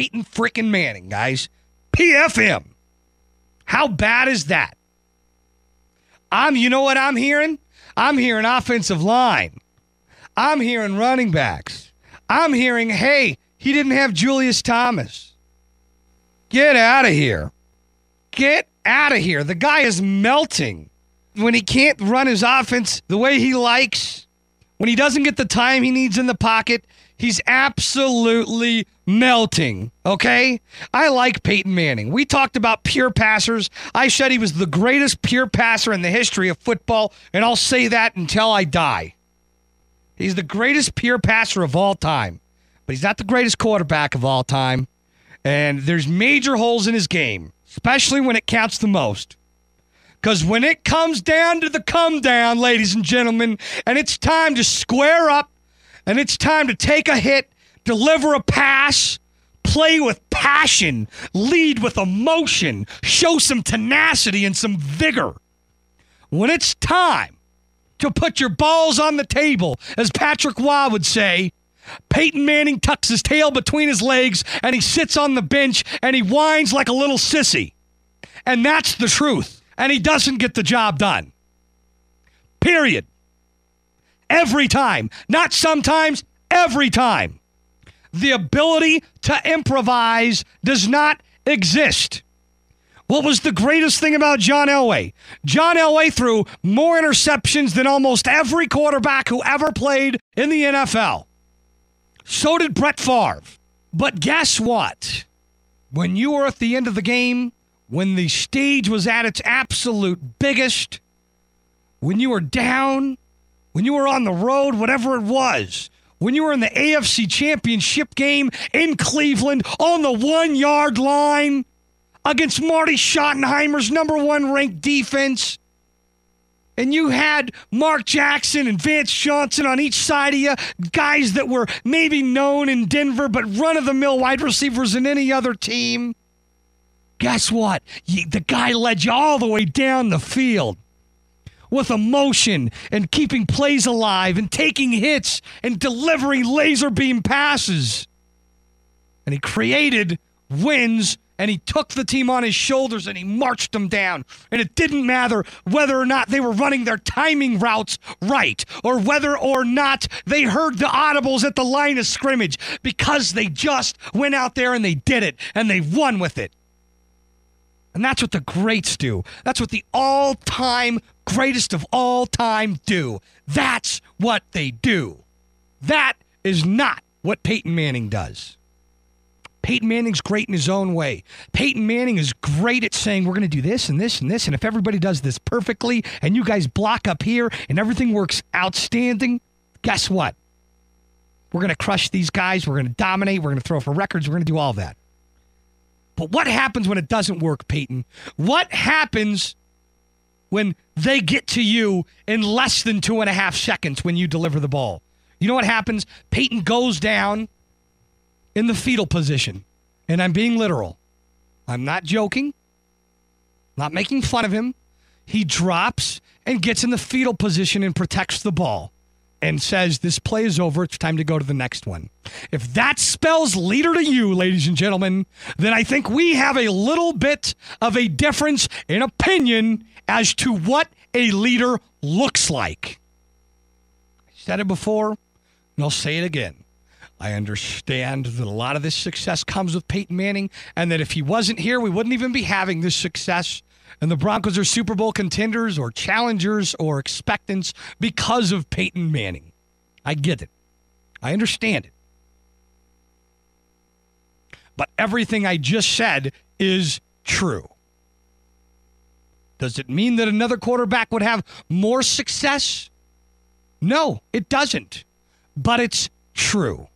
Peyton frickin' Manning, guys. PFM. How bad is that? You know what I'm hearing? I'm hearing offensive line. I'm hearing running backs. I'm hearing, hey, he didn't have Julius Thomas. Get out of here. Get out of here. The guy is melting. When he can't run his offense the way he likes, when he doesn't get the time he needs in the pocket, he's absolutely melting, okay? I like Peyton Manning. We talked about pure passers. I said he was the greatest pure passer in the history of football, and I'll say that until I die. He's the greatest pure passer of all time, but he's not the greatest quarterback of all time, and there's major holes in his game, especially when it counts the most. Because when it comes down to the come down, ladies and gentlemen, and it's time to square up, and it's time to take a hit, deliver a pass, play with passion, lead with emotion, show some tenacity and some vigor. When it's time to put your balls on the table, as Patrick Waugh would say, Peyton Manning tucks his tail between his legs and he sits on the bench and he whines like a little sissy. And that's the truth. And he doesn't get the job done. Period. Every time. Not sometimes, every time. The ability to improvise does not exist. What was the greatest thing about John Elway? John Elway threw more interceptions than almost every quarterback who ever played in the NFL. So did Brett Favre. But guess what? When you were at the end of the game, when the stage was at its absolute biggest, when you were down, when you were on the road, whatever it was, when you were in the AFC Championship game in Cleveland on the 1-yard line against Marty Schottenheimer's number 1 ranked defense, and you had Mark Jackson and Vance Johnson on each side of you, guys that were maybe known in Denver but run-of-the-mill wide receivers in any other team, guess what? The guy led you all the way down the field with emotion and keeping plays alive and taking hits and delivering laser beam passes. And he created wins, and he took the team on his shoulders and he marched them down. And it didn't matter whether or not they were running their timing routes right or whether or not they heard the audibles at the line of scrimmage, because they just went out there and they did it and they won with it. And that's what the greats do. That's what the all-time greatest of all time do. That's what they do. That is not what Peyton Manning does. Peyton Manning's great in his own way. Peyton Manning is great at saying, we're going to do this and this and this, and if everybody does this perfectly and you guys block up here and everything works outstanding, guess what? We're going to crush these guys. We're going to dominate. We're going to throw for records. We're going to do all that. But what happens when it doesn't work, Peyton? What happens when they get to you in less than 2.5 seconds when you deliver the ball? You know what happens? Peyton goes down in the fetal position. And I'm being literal. I'm not joking. Not making fun of him. He drops and gets in the fetal position and protects the ball and says, this play is over, it's time to go to the next one. If that spells leader to you, ladies and gentlemen, then I think we have a little bit of a difference in opinion as to what a leader looks like. I said it before, and I'll say it again. I understand that a lot of this success comes with Peyton Manning, and that if he wasn't here, we wouldn't even be having this success. And the Broncos are Super Bowl contenders or challengers or expectants because of Peyton Manning. I get it. I understand it. But everything I just said is true. Does it mean that another quarterback would have more success? No, it doesn't. But it's true.